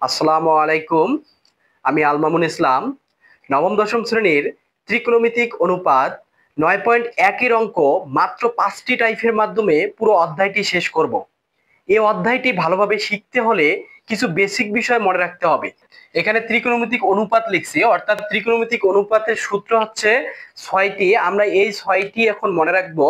আসসালামু আলাইকুম। আমি আল মামুন ইসলাম। নবম দশম শ্রেণীর ত্রিকোণমিতিক অনুপাত 9.1 এর অঙ্ক মাত্র 5টি টাইপের মাধ্যমে পুরো অধ্যায়টি শেষ করব। এই অধ্যায়টি ভালোভাবে শিখতে হলে কিছু বেসিক বিষয় মনে রাখতে হবে। এখানে ত্রিকোণমিতিক অনুপাত লিখছি, অর্থাৎ ত্রিকোণমিতিক অনুপাতের সূত্র হচ্ছে 6টি। আমরা এই 6টি এখন মনে রাখবো।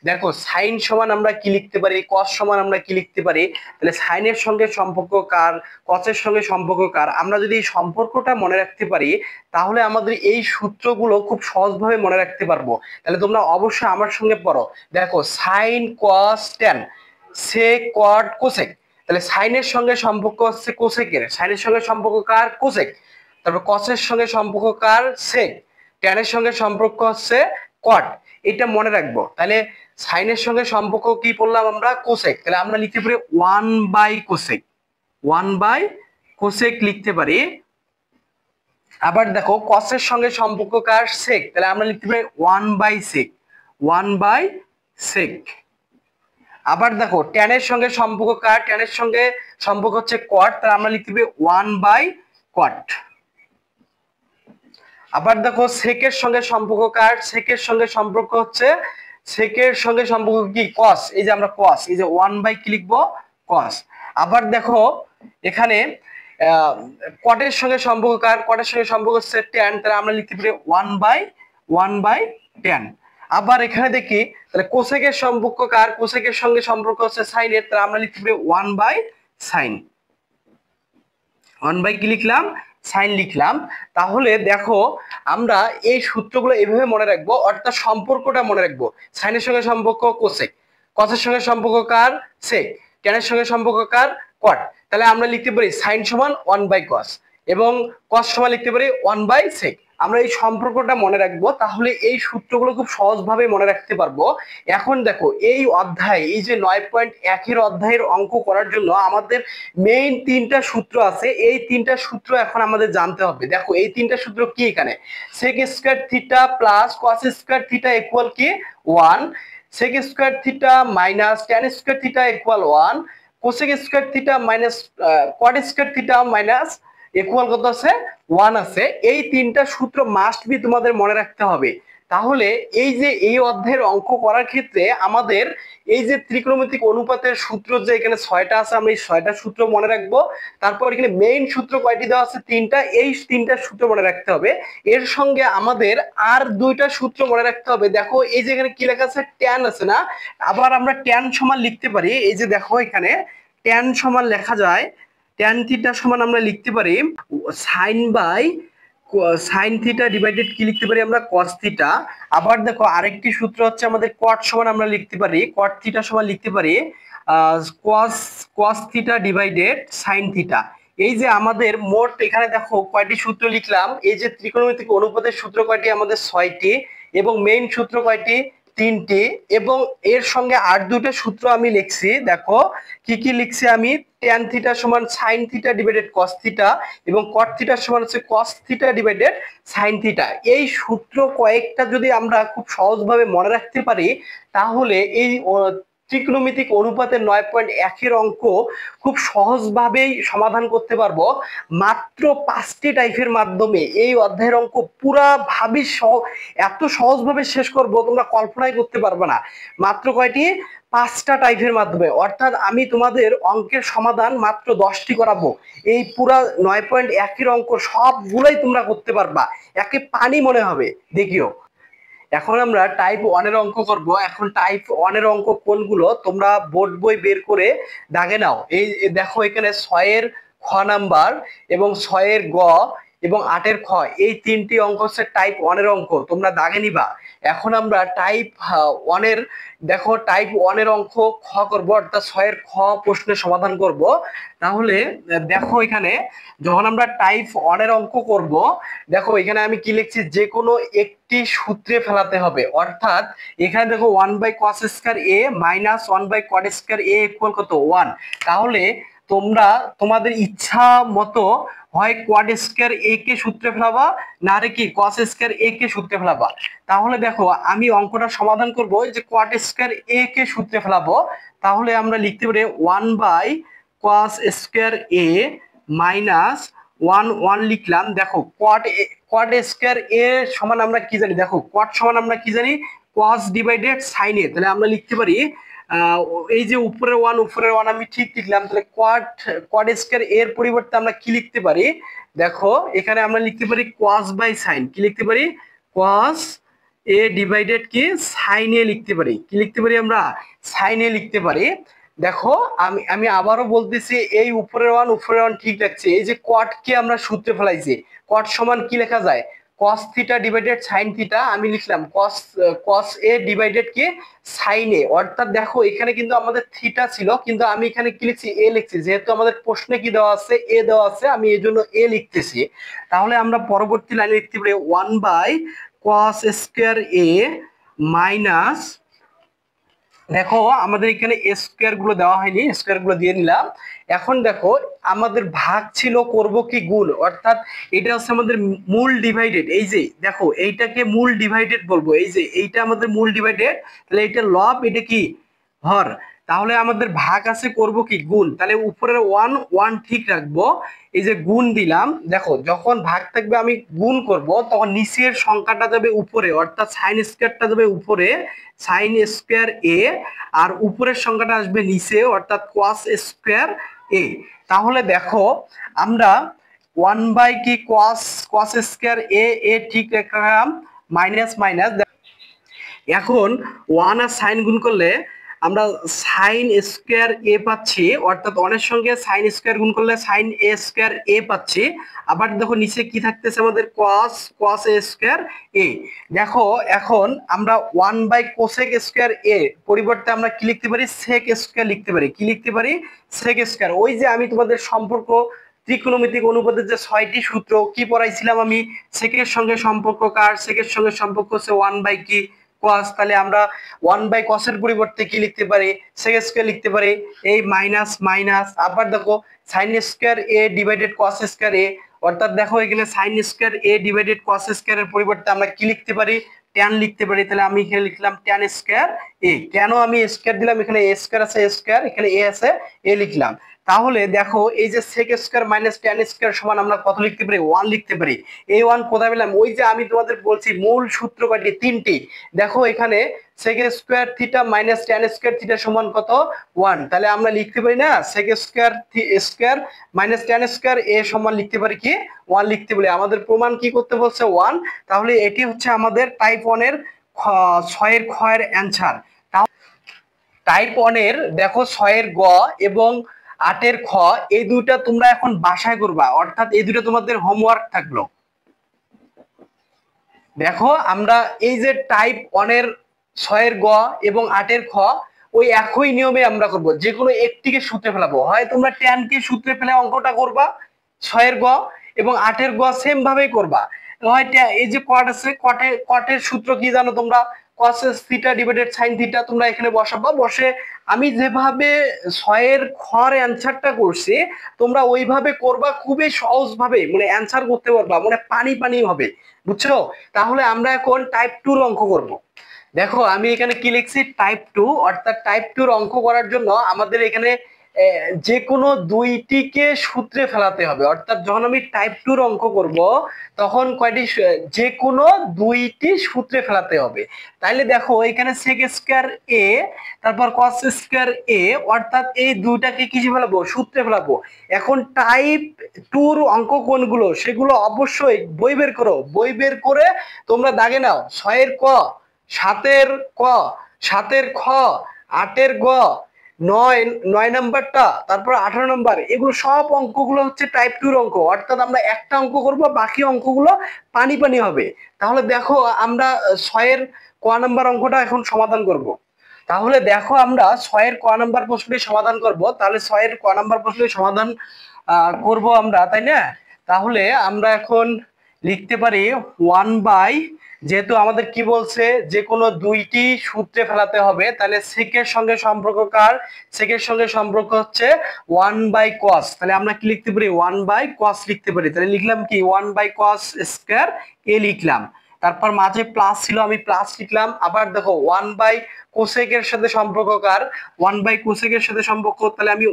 দেখো, সাইন সমান আমরা কি লিখতে পারি, কস সমান আমরা কি লিখতে পারি। তাহলে সাইনের সঙ্গে সম্পর্ক কার, কসের সঙ্গে সম্পর্ক কার, আমরা যদি এই সম্পর্কটা মনে রাখতে পারি তাহলে আমাদের এই সূত্রগুলো খুব সহজভাবে মনে রাখতে পারবো। তাহলে তোমরা অবশ্যই আমার সঙ্গে পড়ো। দেখো, সাইন কস ট্যান, সেক কট কোসেক। তাহলে সাইনের সঙ্গে সম্পর্ক হচ্ছে কোসেকের, সাইনের সঙ্গে সম্পর্ক কার, কোসেক। তারপর কসের সঙ্গে সম্পর্ক কার, সেক। ট্যানের সঙ্গে সম্পর্ক হচ্ছে কট। এটা মনে রাখবো। তাহলে সাইনের সঙ্গে সম্পর্ক কি বললাম আমরা, কোসেক। তাহলে আমরা লিখতে পারি 1/কোসেক, 1/কোসেক লিখতে পারি। আবার দেখো, কসের সঙ্গে সম্পর্ক কার, সেক। তাহলে আমরা লিখতে পারি 1/সেক, 1/সেক। আবার দেখো, ট্যানের সঙ্গে সম্পর্ক কার, ট্যানের সঙ্গে সম্পর্ক হচ্ছে কট। তাহলে আমরা লিখতে পারি 1/কট। আবার দেখো, সেকের সঙ্গে সম্পর্ক কার, সেকের সঙ্গে সম্পর্ক হচ্ছে, সেকের সঙ্গে সম্পর্ক কি, কস। এই যে আমরা কস, এই যে 1/ কি লিখবো, কস। আবার দেখো এখানে কটের সঙ্গে সম্পর্ক কার, কটের সঙ্গে সম্পর্ক হচ্ছে ট্যান। তাহলে আমরা লিখতে পারি 1/ট্যান। আবার এখানে দেখি, তাহলে কোসেকের সম্পর্ক কার, কোসেকের সঙ্গে সম্পর্ক হচ্ছে সাইনের। তাহলে আমরা লিখতে পারি 1/সাইন, 1/ কি লিখলাম, সাইন লিখলাম। তাহলে দেখো, আমরা এই সূত্রগুলো এভাবে মনে রাখবো, অর্থাৎ সম্পর্কটা মনে রাখবো। সাইনের সঙ্গে সম্পর্ক কোসেক, কসের সঙ্গে সম্পর্ক কার, সেক, ট্যানের সঙ্গে সম্পর্ক কার, কট। তাহলে আমরা লিখতে পারি সাইন সমান 1/কস এবং কস সমান লিখতে পারি 1/সেক। আমরা এই সম্পর্কটা মনে রাখবো, তাহলে এই সূত্রগুলো খুব সহজভাবে মনে রাখতে পারবো। এখন দেখো, এই অধ্যায়, এই যে 9.1 এর অধ্যায়ের অঙ্ক করার জন্য আমাদের মেইন 3টা সূত্র আছে। এই 3টা সূত্র এখন আমাদের জানতে হবে। দেখো, এই 3টা সূত্র কি, এখানে sec square theta plus cos square theta equal কি 1, sec square theta minus tan square theta equal 1, cosec square theta minus cot square theta minus equal কত আছে, 1 আছে। এই 3টা সূত্র মাস্ট বি তোমাদের মনে রাখতে হবে। তাহলে এই যে এই অধ্যায়ের অঙ্ক করার ক্ষেত্রে আমাদের এই যে ত্রিকোণমিতিক অনুপাতের সূত্র যে এখানে 6টা আছে, আমরা এই 6টা সূত্র মনে রাখবো। তারপর এখানে মেইন সূত্র কয়টি দেওয়া আছে, 3টা। এই 3টা সূত্র মনে রাখতে হবে। এর সঙ্গে আমাদের আর 2টা সূত্র মনে রাখতে হবে। দেখো, এই যে এখানে কি লেখা আছে, ট্যান আছে না। আবার আমরা ট্যান সমান লিখতে পারি, এই যে দেখো এখানে ট্যান সমান লেখা যায়, ট্যান থিটা সমান আমরা লিখতে পারি সাইন থিটা ডিভাইডেড কি লিখতে পারি আমরা, কস থিটা। আবার দেখো, আরেকটি সূত্র হচ্ছে আমাদের কট সমান আমরা লিখতে পারি, কট থিটা সমান লিখতে পারি cos theta divided sine theta. এই যে আমাদের মোট এখানে দেখো কয়টি সূত্র লিখলাম। এই যে ত্রিকোণমিতিক অনুপাতের সূত্র কয়টি, আমাদের 6টি, এবং মেইন সূত্র কয়টি, 3টি, এবং এর সঙ্গে আর 2টা সূত্র আমি লিখছি। দেখো কি কি লিখছি আমি, ট্যান থিটা সমান sine theta divided cos theta, এবং কট থিটা সমান হচ্ছে cos theta divided sine theta. এই সূত্র কয়েকটা যদি আমরা খুব সহজভাবে মনে রাখতে পারি তাহলে এই ত্রিকোণমিতিক অনুপাতের 9.1 এর অঙ্ক খুব সহজভাবেই সমাধান করতে পারবো। মাত্র 5টি টাইপের মাধ্যমে এই অধ্যায়ের অঙ্ক পুরাভাবে এত সহজভাবে শেষ করব তোমরা কল্পনাই করতে পারবে না। মাত্র কয়টি, 5টা টাইপের মাধ্যমে। অর্থাৎ আমি তোমাদের অঙ্কের সমাধান মাত্র 10টি করাবো। এই পুরা 9.1 এর অঙ্ক সবগুলোই তোমরা করতে পারবা, একে পানি মনে হবে। দেখিও, এখন আমরা টাইপ 1 এর অঙ্ক করব। এখন টাইপ 1 এর অঙ্ক কোনগুলো তোমরা বোর্ড বই বের করে দাগে নাও। এই দেখো, এখানে 6 এর খ নাম্বার এবং 6 এর গ এবং 8 এর খ, এই 3টি অঙ্ক হচ্ছে টাইপ 1 এর অঙ্ক, তোমরা দাগে নিবা। এখন আমরা টাইপ 1 এর, দেখো টাইপ 1 এর অঙ্ক খ করব, অর্থাৎ 6 এর খ প্রশ্নের সমাধান করব। তাহলে দেখো, এখানে যখন আমরা টাইপ 1 এর অঙ্ক করব, দেখো এখানে আমি কি লিখছি, যে কোনো একটি সূত্রে ফেলাতে হবে। অর্থাৎ এখানে দেখো 1/cos square a minus 1/cot square a equal কত, 1। তাহলে তোমরা তোমাদের ইচ্ছা মতো হয় কোয়াড স্কয়ার a কে সূত্রে ফেলাবা, না রে কি cos স্কয়ার a কে সূত্রে ফেলাবা। তাহলে দেখো, আমি অঙ্কটা সমাধান করব যে কোয়াড স্কয়ার a কে সূত্রে ফেলাবো। তাহলে আমরা লিখতে পারি 1/cos স্কয়ার a মাইনাস 1 লিখলাম। দেখো কট স্কয়ার এ সমান আমরা কি জানি, দেখো কট সমান আমরা কি জানি, কস ডিভাইডেড সাইন এ। তাহলে আমরা লিখতে পারি এই যে উপরের 1 আমি ঠিক লিখলাম, তাহলে কট স্কয়ার এর পরিবর্তে আমরা কি লিখতে পারি, দেখো এখানে আমরা লিখতে পারি কস বাই সাইন। কি লিখতে পারি, কস এ ডিভাইডেড কি সাইন এ লিখতে পারি। কি লিখতে পারি আমরা, সাইন এ লিখতে পারি। দেখো আমি আবারও বলতেছি, এই উপরের 1 ঠিক রাখছে। এই যে কট কে আমরা সূত্রে ফেলাইছি, কট সমান কি লেখা যায়, cos theta divided sine theta. আমি লিখলাম cos এ ডিভাইডেড কি সাইন এ। অর্থাৎ দেখো এখানে কিন্তু আমাদের থিটা ছিল, কিন্তু আমি এখানে কি লিখছি, এ লিখছি। যেহেতু আমাদের প্রশ্নে কি দেওয়া আছে, এ দেওয়া আছে, আমি এই জন্য এ লিখতেছি। তাহলে আমরা পরবর্তী লাইনে লিখতে পারি 1/cos স্কয়ার এ মাইনাস, দেখো আমাদের এখানে স্কয়ার গুলো দেওয়া হয়নি, স্কয়ার গুলো দিয়ে নিলাম। এখন দেখো আমাদের ভাগ ছিল, করব কি গুণ, অর্থাৎ এটা হচ্ছে আমাদের মূল ডিভাইডেড। এই যে দেখো এইটাকে মূল ডিভাইডেড বলবো, এই যে এইটা আমাদের মূল ডিভাইডেড, তাহলে এটা লব, এটা কি হর। তাহলে আমাদের ভাগ আছে, করব কি গুণ। তাহলে উপরের 1 ঠিক রাখবো, এই যে গুণ দিলাম। দেখো যখন ভাগ থাকবে আমি গুণ করব, তখন নিচের সংখ্যাটা যাবে উপরে, অর্থাৎ সাইন স্কয়ারটা যাবে উপরে, সাইন স্কয়ার এ, আর উপরের সংখ্যাটা আসবে নিচে, অর্থাৎ কস স্কয়ার এ। তাহলে দেখো আমরা 1 কি কস স্কয়ার এ ঠিক রাখলাম, মাইনাস মাইনাস। এখন 1 আর সাইন গুণ করলে আমরা সাইন স্কয়ার এ পাচ্ছি, অর্থাৎ 1 এর সঙ্গে সাইন স্কয়ার গুণ করলে সাইন এ স্কয়ার এ পাচ্ছি। আবার দেখো নিচে কি থাকতেছে আমাদের, কস এ স্কয়ার এ। দেখো এখন আমরা 1/কোসেক স্কয়ার এ পরিবর্তে আমরা কি লিখতে পারি, সেক স্কয়ার লিখতে পারি। কি লিখতে পারি, সেক স্কয়ার। ওই যে আমি তোমাদের সম্পর্ক ত্রিকোণমিতিক অনুপাতের যে 6টি সূত্র কি পড়াইছিলাম আমি, সেকের সঙ্গে সম্পর্ক কার, সেকের সঙ্গে সম্পর্ক হচ্ছে 1 কি cos। তাহলে আমরা 1/cos এর পরিবর্তে কি লিখতে পারি, sec স্কয়ার লিখতে পারি, এই মাইনাস মাইনাস। আবার দেখো sin square a divided cos square a, অর্থাৎ দেখো এখানে sin square a divided cos square এর পরিবর্তে আমরা কি লিখতে পারি, tan লিখতে পারি। তাহলে আমি এখানে লিখলাম tan স্কয়ার a। কেন আমি স্কয়ার দিলাম, এখানে a স্কয়ার আছে, a স্কয়ার, এখানে a আছে, a লিখলাম। তাহলে দেখো এই যে sec square minus tan square সমান আমরা কত লিখতে পারি, 1 লিখতে পারি। এই 1 কোথায় পেলাম, ওই যে আমি তোমাদের বলছি মূল সূত্র কয়টি, 3টি। দেখো এখানে sec square theta minus tan square theta সমান কত, 1। তাহলে আমরা লিখতে পারি না, sec square minus tan square এ সমান লিখতে পারি কি 1 লিখতে পারি। আমাদের প্রমাণ কি করতে বলছে, 1। তাহলে এটি হচ্ছে আমাদের টাইপ 1 এর 6 এর খ এর অ্যানসার। টাইপ 1 এর দেখো 6 এর গ এবং 8 এর খ, এই দুইটা তোমরা এখন বাসায় করবা, অর্থাৎ এই দুটো তোমাদের হোমওয়ার্ক থাকলো। দেখো আমরা এই যে টাইপ 1 এর 6 এর গ এবং 8 এর খ, ওই একই নিয়মে আমরা করব, যে কোনো একটিকে সূত্রে ফেলাবো। হয় তোমরা tan কে সূত্রে ফেলে অঙ্কটা করবা 6 এর গ, এবং 8 এর গ সেম ভাবেই করবা। হয় এই যে কট আছে, কটের সূত্র কি জানো তোমরা, cos theta divided sin theta. তোমরা এখানে বসাবা, বসে আমি যেভাবে 6 এর খর অ্যানসারটা করছি তোমরা ওইভাবে করবা, খুবই সহজ ভাবে মানে অ্যানসার করতে পারবা, মানে পানি পানি হবে, বুঝছো। তাহলে আমরা এখন টাইপ 2 এর অঙ্ক করব। দেখো আমি এখানে কি লিখছি, টাইপ 2। অর্থাৎ টাইপ 2 এর অঙ্ক করার জন্য আমাদের এখানে যে কোনো দুইটিকে সূত্রে ফেলাতে হবে। অর্থাৎ যখন আমি টাইপ 2 এর অঙ্ক করব তখন কয়টি, যে কোনো দুইটি সূত্রে ফেলাতে হবে। তাইলে দেখো এখানে sec স্কয়ার a তারপর cos স্কয়ার a, অর্থাৎ এই দুইটাকে কিসে ফেলাবো, সূত্রে ফেলাবো। এখন টাইপ 2 এর অঙ্ক কোনগুলো সেগুলো অবশ্যই বই বের করো, বই বের করে তোমরা দাগে নাও। 6 এর ক, 7 এর ক, 7 এর খ, 8 এর গ, 9 নাম্বারটা, তারপর 18 নাম্বার, এগুলো সব অঙ্কগুলো হচ্ছে টাইপ 2 এর অঙ্ক। অর্থাৎ আমরা একটা অঙ্ক করব, বাকি অঙ্কগুলো পানি পানি হবে। তাহলে দেখো আমরা 6 এর ক নাম্বার অঙ্কটা এখন সমাধান করব। তাহলে দেখো আমরা 6 এর ক নাম্বার প্রশ্নটি সমাধান করব। তাহলে 6 এর ক নাম্বার প্রশ্নটি সমাধান করব আমরা, তাই না। তাহলে আমরা এখন লিখতে পারি 1 যেহেতু আমাদের কি বলছে, যে কোনো দুইটি সূত্রে ফেলাতে হবে, তাহলে সেকের সঙ্গে সম্পর্ক কার, সেকের সঙ্গে সম্পর্ক হচ্ছে 1/cos। তাহলে আমরা কি লিখতে পারি, 1/cos লিখতে পারি। তাহলে লিখলাম কি 1/cos স্কয়ার এ লিখলাম। তারপর মাঝে প্লাস ছিল, আমি প্লাস লিখলাম। আবার দেখো 1/কোসেকের সাথে সম্পর্ককার, 1/কোসেকের সাথে সম্পর্ক, তাহলে আমি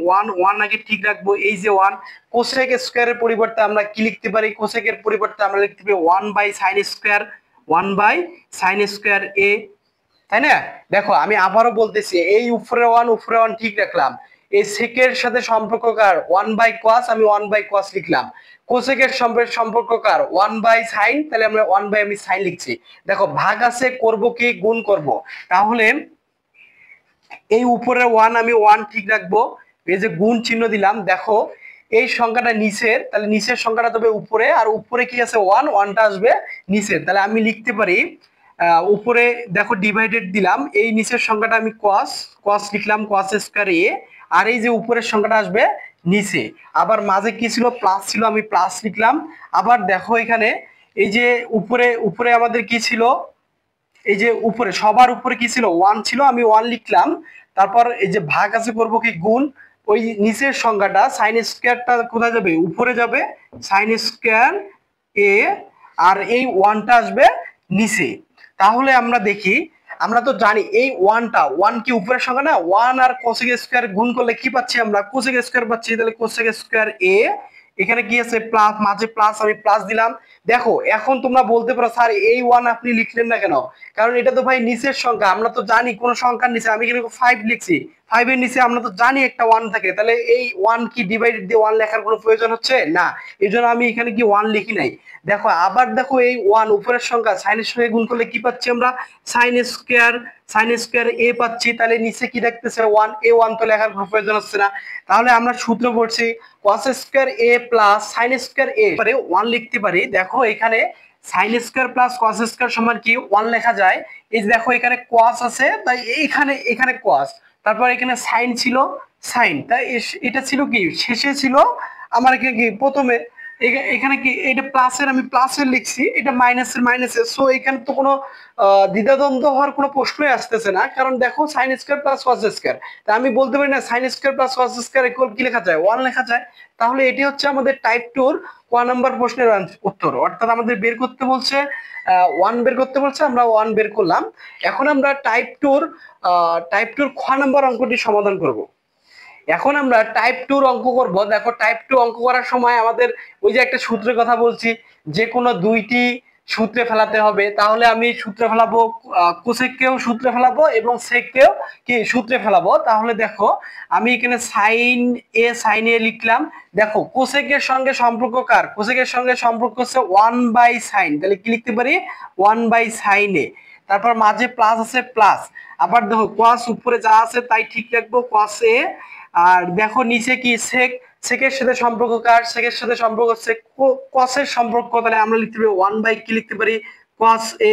1 আগে ঠিক রাখবো। এই যে 1, কোসেক স্কয়ারের পরিবর্তে আমরা কি লিখতে পারি? কোসেকের পরিবর্তে আমরা লিখতে পারি 1/সাইন স্কয়ার, 1/সাইন স্কয়ার এ, তাই না? দেখো আমি আবারও বলতেছি, এই উপরে 1 ঠিক রাখলাম। এই সেকের সাথে সম্পর্ককার 1/কস, আমি 1/কস লিখলাম। কোসেকের সম্পর্ককার 1/সাইন, তাহলে আমরা 1/ আমি সাইন লিখছি। দেখো ভাগ আছে, করব কি? গুণ করব। তাহলে এই উপরের 1 আমি 1 ঠিক রাখবো। এই যে গুণ চিহ্ন দিলাম, দেখো এই সংখ্যাটা নিচের, তাহলে নিচের সংখ্যাটা তবে উপরে, আর উপরে কি আছে? 1টা আসবে নিচের। তাহলে আমি লিখতে পারি উপরে দেখো ডিভাইডেড দিলাম, এই নিচের সংখ্যাটা আমি কস লিখলাম, কস স্কয়ার এ, আর এই যে উপরের সংখ্যাটা আসবে নিচে। আবার মাঝে কি ছিল? প্লাস ছিল, আমি প্লাস লিখলাম। আবার দেখো এখানে এই যে উপরে আমাদের কি ছিল? এই যে উপরে সবার উপরে কি ছিল? 1 ছিল, আমি 1 লিখলাম। তারপর এই যে ভাগ আছে, করব কি? গুণ। ওই নিচের সংখ্যাটা সাইন স্কয়ারটা কোথায় যাবে? উপরে যাবে, সাইন স্কয়ার এ, আর এই 1টা আসবে নিচে। তাহলে আমরা দেখি, আমরা তো জানি এই 1 কি উপরের সংখ্যা না? 1 আর কোসেক স্কয়ার গুণ করলে কি পাচ্ছি আমরা? কোসেক স্কয়ার পাচ্ছি। তাহলে কোসেক স্কয়ার এ, এখানে কি আছে? প্লাস, মাঝে প্লাস, আমি প্লাস দিলাম। দেখো এখন তোমরা বলতে পারো স্যার এই 1 আপনি লিখলেন না কেন? কারণ এটা তো ভাই নিচের সংখ্যা, আমরা তো জানি কোন সংখ্যার নিচে, আমি কিন্তু 5 লিখছি, 5 এর নিচে আমরা তো জানি একটা 1 থাকে। তাহলে এই 1 কি ডিভাইডেড দিয়ে 1 লেখার কোনো প্রয়োজন হচ্ছে না, এই জন্য আমি এখানে কি 1 লিখি নাই। দেখো আবার দেখো এই 1 উপরের সংখ্যা, সাইনের সঙ্গে গুণ করলে কি পাচ্ছি আমরা? সাইন স্কয়ার এ পাচ্ছি। তাহলে নিচে কি দেখতেছে? 1, এ 1 তো লেখার কোনো প্রয়োজন হচ্ছে না। তাহলে আমরা সূত্র পড়ছি cos স্কয়ার এ প্লাস সাইন স্কয়ার এ, পরে 1 লিখতে পারি। দেখো এখানে sine square plus cos square সমান কি? 1 লেখা যায়। এই যে দেখো এখানে cos আছে, তাই এখানে cos, তারপর এখানে সাইন ছিল, সাইন, তাই এটা ছিল কি? শেষে ছিল আমার এখানে কি? প্রথমে এখানে কি? এটা প্লাসের, আমি প্লাসের লিখছি, এটা মাইনাসের। সো এখানে তো কোনো দ্বিধাদ্বন্দ্ব হওয়ার কোনো প্রশ্নই আসতেছে না, কারণ দেখো sine square plus cos square, তা আমি বলতে পারি না sine square plus cos square equal কি লেখা যায়? 1 লেখা যায়। তাহলে এটি হচ্ছে আমাদের টাইপ 2 এর ক নাম্বার প্রশ্নের উত্তর। অর্থাৎ আমাদের বের করতে বলছে 1 বের করতে বলছে, আমরা 1 বের করলাম। এখন আমরা টাইপ 2 এর খ নাম্বার অঙ্কটি সমাধান করব। এখন আমরা টাইপ 2 অঙ্ক করব। দেখো টাইপ 2 অঙ্ক করার সময় আমাদের ওই যে একটা সূত্রের কথা বলছি, যে কোনো দুইটি সূত্রে ফেলাতে হবে। তাহলে আমি সূত্রে ফেলাবো, কোসেককেও সূত্রে ফেলাবো এবং সেককেও কি সূত্রে ফেলাবো। তাহলে দেখো আমি এখানে সাইন এ লিখলাম। দেখো কোসেকের সঙ্গে সম্পর্ক কার? কোসেকের সঙ্গে সম্পর্ক হচ্ছে 1/সাইন, তাহলে কি লিখতে পারি? 1/সাইন এ। তারপর মাঝে প্লাস আছে, প্লাস। আবার দেখো cos উপরে যা আছে তাই ঠিক রাখবো, cos এ। আর দেখো নিচে কি? সেকের সাথে সম্পর্ক কার? সেকের সাথে সম্পর্ক হচ্ছে কসের সম্পর্ক, তাহলে আমরা লিখতে পারি 1/ কি লিখতে পারি? cos এ,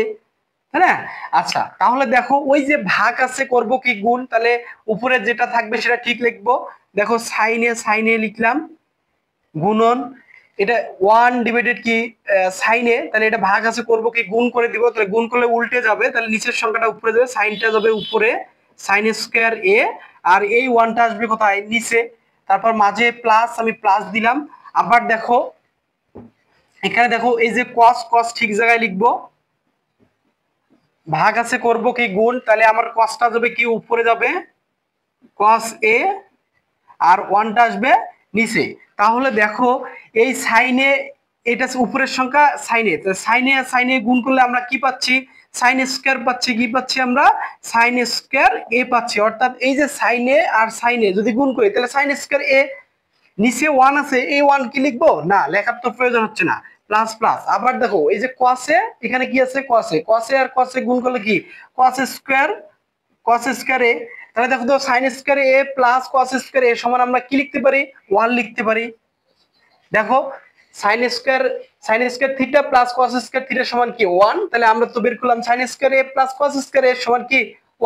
তাই না? আচ্ছা তাহলে দেখো ওই যে ভাগ আছে, করব কি? গুণ। তাহলে উপরে যেটা থাকবে সেটা ঠিক লিখবো। দেখো সাইন এ লিখলাম, গুণন, এটা 1 ডিভাইডেড কি? সাইন এ, তাহলে এটা ভাগ আছে, করব কি? গুণ করে দিব। তাহলে গুণ করলে উল্টে যাবে, তাহলে নিচের সংখ্যাটা উপরে যাবে, সাইনটা যাবে উপরে, সাইন স্কয়ার এ, আর এই 1টা আসবে কোথায়? নিচে। তারপর মাঝে প্লাস, আমি প্লাস দিলাম। আবার দেখো এখানে দেখো এই যে cos ঠিক জায়গায় লিখবো, ভাগ আছে, করব কি? গুণ, তাহলে আমার cosটা যাবে কি? উপরে যাবে, cos এ, আর 1টা আসবে নিচে। তাহলে দেখো এই সাইনে, এটা উপরের সংখ্যা সাইনে, সাইনে গুণ করলে আমরা কি পাচ্ছি? সাইন স্কয়ার পাচ্ছি। কি পাচ্ছি আমরা? সাইন স্কয়ার এ পাচ্ছি। অর্থাৎ এই যে সাইনে আর সাইনে যদি গুণ করি তাহলে সাইন স্কয়ার এ, নিচে 1 আছে, এই 1 কি লিখবো? না, লেখার তো প্রয়োজন হচ্ছে না, প্লাস প্লাস। আবার দেখো এই যে cos এ, এখানে কি আছে? cos এ আর cos এ গুণ করলে কি? cos স্কয়ার এ। তাহলে দেখো তো সাইন স্কয়ার এ প্লাস cos স্কয়ার এ সমান আমরা কি লিখতে পারি? 1 লিখতে পারি। দেখো sine square theta plus cos square theta সমান কি? 1। তাহলে আমরা তো বের করলাম সাইন স্কয়ার এ প্লাস cos স্কয়ার এ সমান কি?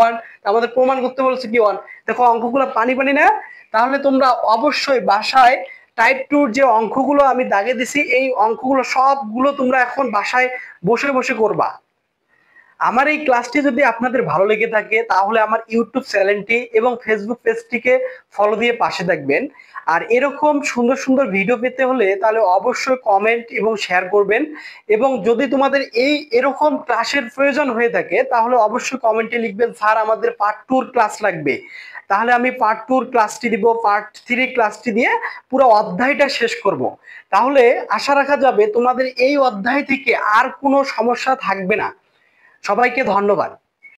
1। আমাদের প্রমাণ করতে বলছে কি? 1। দেখো অঙ্কগুলো পানি না? তাহলে তোমরা অবশ্যই বাসায় টাইপ 2 যে অঙ্কগুলো আমি দাগে দিছি, এই অঙ্কগুলো সবগুলো তোমরা এখন বাসায় বসে বসে করবা। আমার এই ক্লাসটি যদি আপনাদের ভালো লেগে থাকে তাহলে আমার ইউটিউব চ্যানেলটি এবং ফেসবুক পেজটিকে ফলো দিয়ে পাশে থাকবেন। আর এরকম সুন্দর সুন্দর ভিডিও পেতে হলে তাহলে অবশ্যই কমেন্ট এবং শেয়ার করবেন। এবং যদি তোমাদের এরকম ক্লাসের প্রয়োজন হয়ে থাকে তাহলে অবশ্যই কমেন্টে লিখবেন স্যার আমাদের পার্ট 2 ক্লাস লাগবে। তাহলে আমি পার্ট 2 ক্লাসটি দিব, পার্ট 3 ক্লাসটি দিয়ে পুরো অধ্যায়টা শেষ করব। তাহলে আশা রাখা যাবে তোমাদের এই অধ্যায় থেকে আর কোনো সমস্যা থাকবে না। সবাইকে ধন্যবাদ।